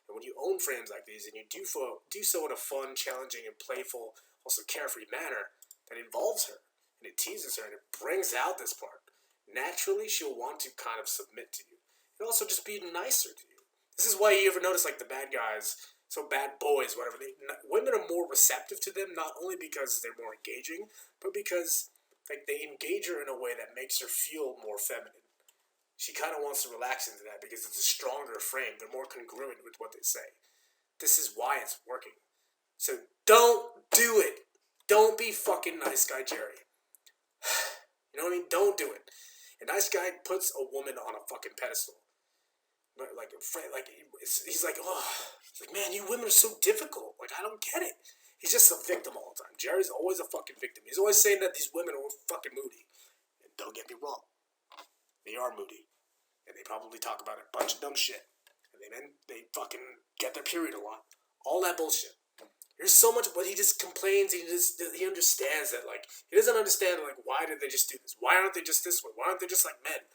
And when you own frames like these, and you do so in a fun, challenging, and playful, also carefree manner that involves her, and it teases her, and it brings out this part, naturally she'll want to kind of submit to you. And also just be nicer to you. This is why you ever notice like the bad guys, so bad boys, whatever, women are more receptive to them, not only because they're more engaging, but because like they engage her in a way that makes her feel more feminine. she kind of wants to relax into that because it's a stronger frame. They're more congruent with what they say. This is why it's working. So don't do it. Don't be fucking nice guy Jerry. You know what I mean? Don't do it. A nice guy puts a woman on a fucking pedestal. He's like, oh, he's like, man, you women are so difficult. Like, I don't get it. He's just a victim all the time. Jerry's always a fucking victim. He's always saying that these women are fucking moody. And don't get me wrong. They are moody. And they probably talk about a bunch of dumb shit. And then they fucking get their period a lot. All that bullshit. There's so much, but he just complains. He understands that, like, he doesn't understand, like, why did they just do this? Why aren't they just this way? Why aren't they just like men?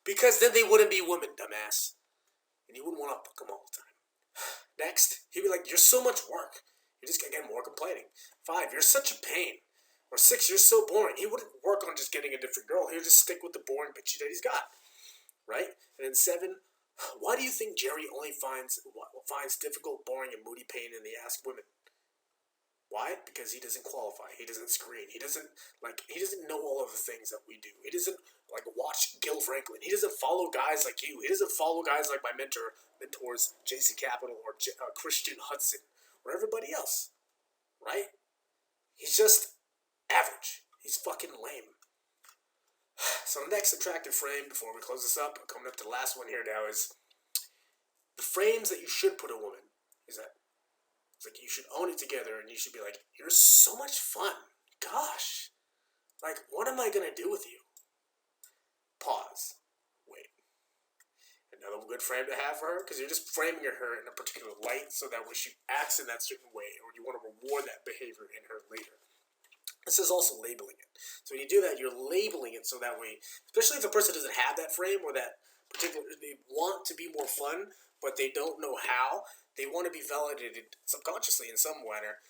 Because then they wouldn't be women, dumbass. And you wouldn't want to fuck them all the time. Next, he'd be like, you're so much work. You just get more complaining. 5, you're such a pain. Or 6, you're so boring. He wouldn't work on just getting a different girl. He would just stick with the boring bitch that he's got. Right? And then 7, why do you think Jerry only finds difficult, boring, and moody pain in the ask women? Why? Because he doesn't qualify. He doesn't screen. He doesn't know all of the things that we do. He doesn't, like, watch Gil Franklin. He doesn't follow guys like you. He doesn't follow guys like my mentors, JC Capital or Christian Hudson or everybody else. Right? He's just average. He's fucking lame. So the next attractive frame, before we close this up, coming up to the last one here now, is the frames that you should put a woman. Is that it's like you should own it together and you should be like, you're so much fun. Gosh. Like, what am I going to do with you? Pause. Wait. Another good frame to have for her, because you're just framing her in a particular light so that when she acts in that certain way, or you want to reward that behavior in her later. This is also labeling it. So when you do that, you're labeling it so that way, especially if the person doesn't have that frame or that particular, they want to be more fun, but they don't know how. They want to be validated subconsciously in some manner,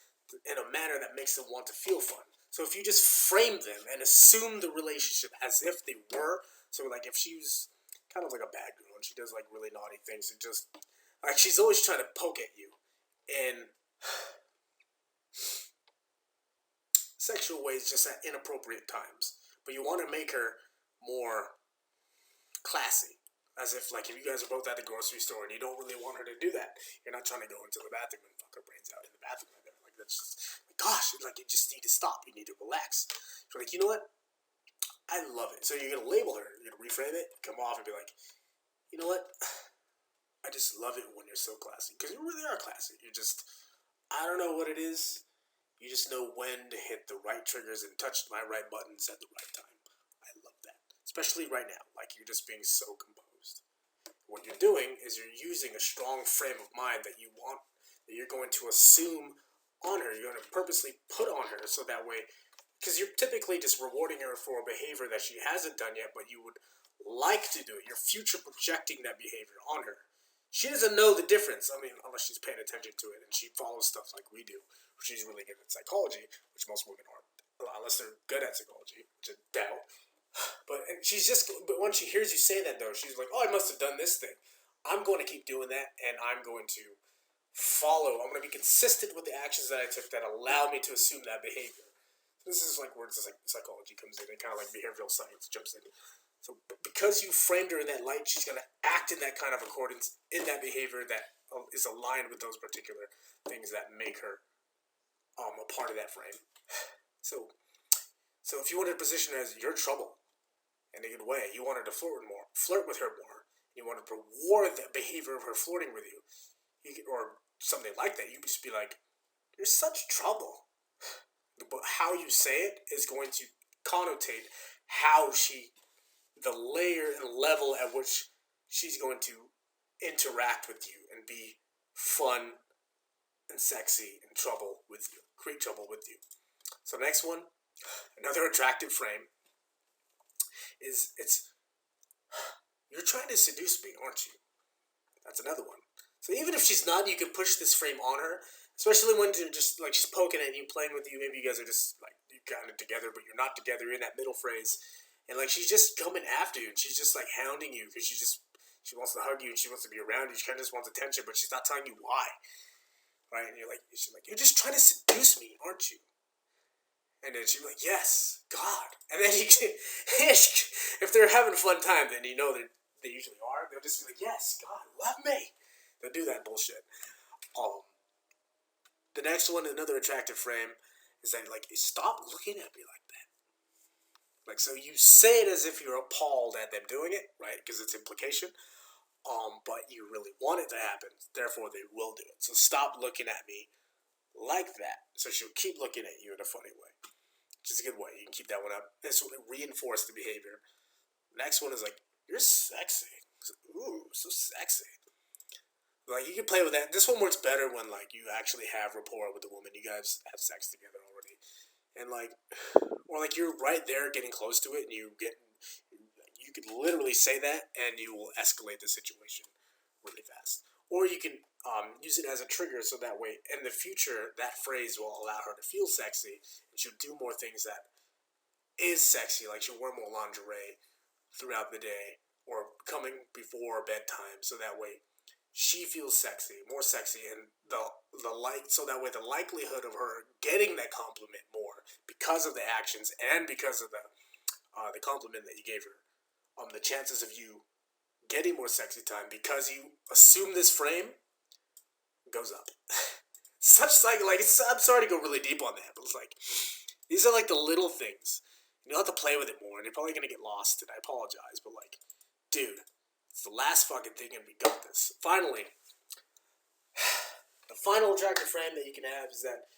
in a manner that makes them want to feel fun. So if you just frame them and assume the relationship as if they were, so like if she's kind of like a bad girl and she does like really naughty things and just, like she's always trying to poke at you in sexual ways just at inappropriate times. But you want to make her more classy. As if, like, if you guys are both at the grocery store and you don't really want her to do that, you're not trying to go into the bathroom and fuck her brains out in the bathroom. Like, that's just, like, gosh, like, you just need to stop. You need to relax. You're like, you know what? I love it. So you're going to label her. You're going to reframe it, come off and be like, you know what? I just love it when you're so classy. Because you really are classy. You're just, I don't know what it is. You just know when to hit the right triggers and touch my right buttons at the right time. I love that. Especially right now. Like, you're just being so composed. What you're doing is you're using a strong frame of mind that you want, that you're going to assume on her. You're going to purposely put on her so that way, because you're typically just rewarding her for a behavior that she hasn't done yet, but you would like to do it. You're future projecting that behavior on her. She doesn't know the difference. I mean, unless she's paying attention to it and she follows stuff like we do. She's really good at psychology, which most women aren't, unless they're good at psychology, which I doubt. But when she hears you say that though, she's like, oh, I must have done this thing. I'm going to keep doing that, and I'm going to follow. I'm going to be consistent with the actions that I took that allow me to assume that behavior. This is like where psychology comes in, and kind of like behavioral science jumps in. So because you framed her in that light, she's going to act in that kind of accordance, in that behavior that is aligned with those particular things that make her a part of that frame. So if you wanted to position her as your trouble, in a good way, you wanted to flirt with her more, you wanted to reward the behavior of her flirting with you, or something like that, you could just be like, you're such trouble. But how you say it is going to connotate the layer and level at which she's going to interact with you and be fun and sexy and create trouble with you. So next one, another attractive frame, is you're trying to seduce me, aren't you? That's another one. So even if she's not, you can push this frame on her, especially when you're just like she's poking at you, playing with you. Maybe you guys are just like you got it together, but you're not together. You're in that middle phase, and like she's just coming after you, and she's just like hounding you because she wants to hug you and she wants to be around you. She kind of just wants attention, but she's not telling you why, right? And she's like, you're just trying to seduce me, aren't you? And then she'd be like, yes, God. And then if they're having a fun time, then you know that they usually are. They'll just be like, yes, God, love me. They'll do that bullshit. The next one, another attractive frame, is that, like, stop looking at me like that. Like, so you say it as if you're appalled at them doing it, right? Because it's implication. But you really want it to happen, therefore they will do it. So stop looking at me like that. So she'll keep looking at you in a funny way. Which is a good way. You can keep that one up. This will reinforce the behavior. Next one is like, you're sexy. Ooh, so sexy. Like, you can play with that. This one works better when, like, you actually have rapport with the woman. You guys have sex together already. And, like, or, like, you're right there getting close to it, and you could literally say that, and you will escalate the situation really fast. Or you can use it as a trigger, so that way, in the future, that phrase will allow her to feel sexy, and she'll do more things that is sexy, like she'll wear more lingerie throughout the day, or coming before bedtime, so that way she feels sexy, more sexy, and so that way the likelihood of her getting that compliment more because of the actions and because of the compliment that you gave her, the chances of you getting more sexy time because you assume this frame goes up. Such like I'm sorry to go really deep on that, but it's like these are like the little things. You'll have to play with it more, and you're probably gonna get lost. And I apologize, but like, dude. It's the last fucking thing, and we got this. Finally, the final attractive frame that you can have is that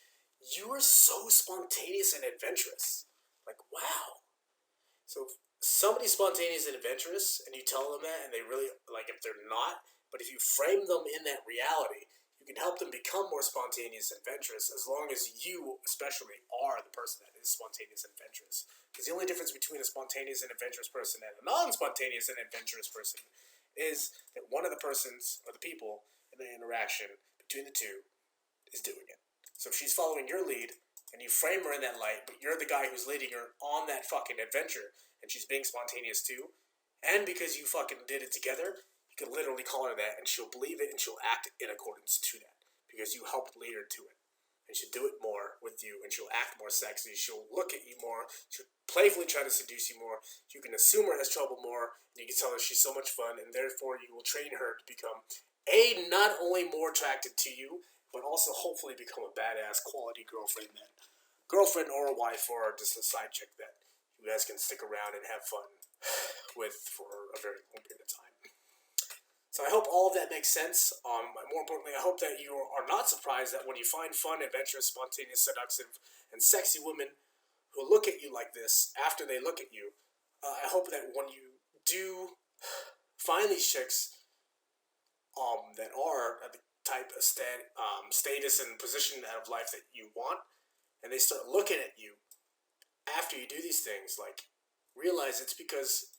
you are so spontaneous and adventurous. Like, wow. So, if somebody's spontaneous and adventurous, and you tell them that, and they really, like, if they're not, but if you frame them in that reality, you can help them become more spontaneous and adventurous, as long as you, especially, are the person that is spontaneous and adventurous. Because the only difference between a spontaneous and adventurous person and a non-spontaneous and adventurous person is that one of the persons or the people in the interaction between the two is doing it. So if she's following your lead and you frame her in that light, but you're the guy who's leading her on that fucking adventure and she's being spontaneous too, and because you fucking did it together, you can literally call her that and she'll believe it and she'll act in accordance to that because you helped lead her to it. And she'll do it more with you, and she'll act more sexy. She'll look at you more. She'll playfully try to seduce you more. You can assume her has trouble more, and you can tell her she's so much fun, and therefore you will train her to become not only more attracted to you, but also hopefully become a badass quality girlfriend or a wife, or just a side chick that you guys can stick around and have fun with for a very long period of time. So I hope all of that makes sense. More importantly, I hope that you are not surprised that when you find fun, adventurous, spontaneous, seductive, and sexy women who look at you like this after they look at you, I hope that when you do find these chicks that are at the type of status and position out of life that you want, and they start looking at you after you do these things, like, realize it's because,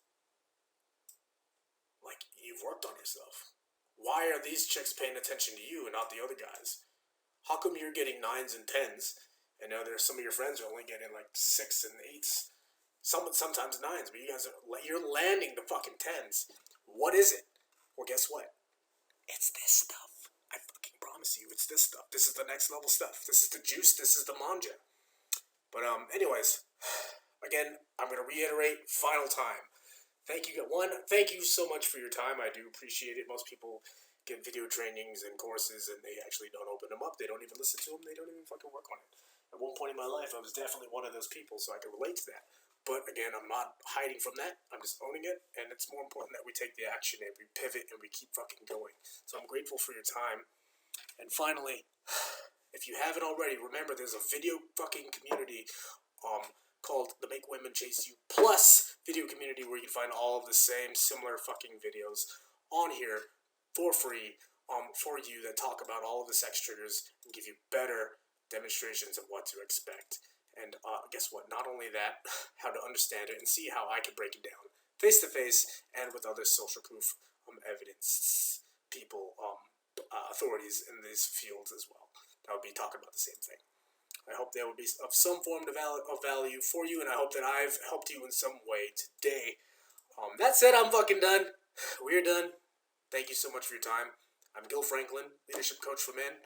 like, you've worked on yourself. Why are these chicks paying attention to you and not the other guys? How come you're getting 9s and 10s, and there's some of your friends are only getting like 6 and 8s, sometimes 9s, but you're landing the fucking 10s. What is it? Well, guess what? It's this stuff. I fucking promise you, it's this stuff. This is the next level stuff. This is the juice. This is the manja. But anyways, again, I'm gonna reiterate, final time. Thank you so much for your time. I do appreciate it. Most people get video trainings and courses and they actually don't open them up. They don't even listen to them. They don't even fucking work on it. At one point in my life, I was definitely one of those people, so I can relate to that. But again, I'm not hiding from that. I'm just owning it, and it's more important that we take the action and we pivot and we keep fucking going. So I'm grateful for your time. And finally, if you haven't already, remember there's a video fucking community called the Make Women Chase You Plus video community, where you can find all of the same similar fucking videos on here for free for you that talk about all of the sex triggers and give you better demonstrations of what to expect. And guess what? Not only that, how to understand it and see how I can break it down face to face and with other social proof evidence people, authorities in these fields as well. That would be talking about the same thing. I hope that will be of some form of value for you, and I hope that I've helped you in some way today. That said, I'm fucking done. We're done. Thank you so much for your time. I'm Gil Franklin, leadership coach for men.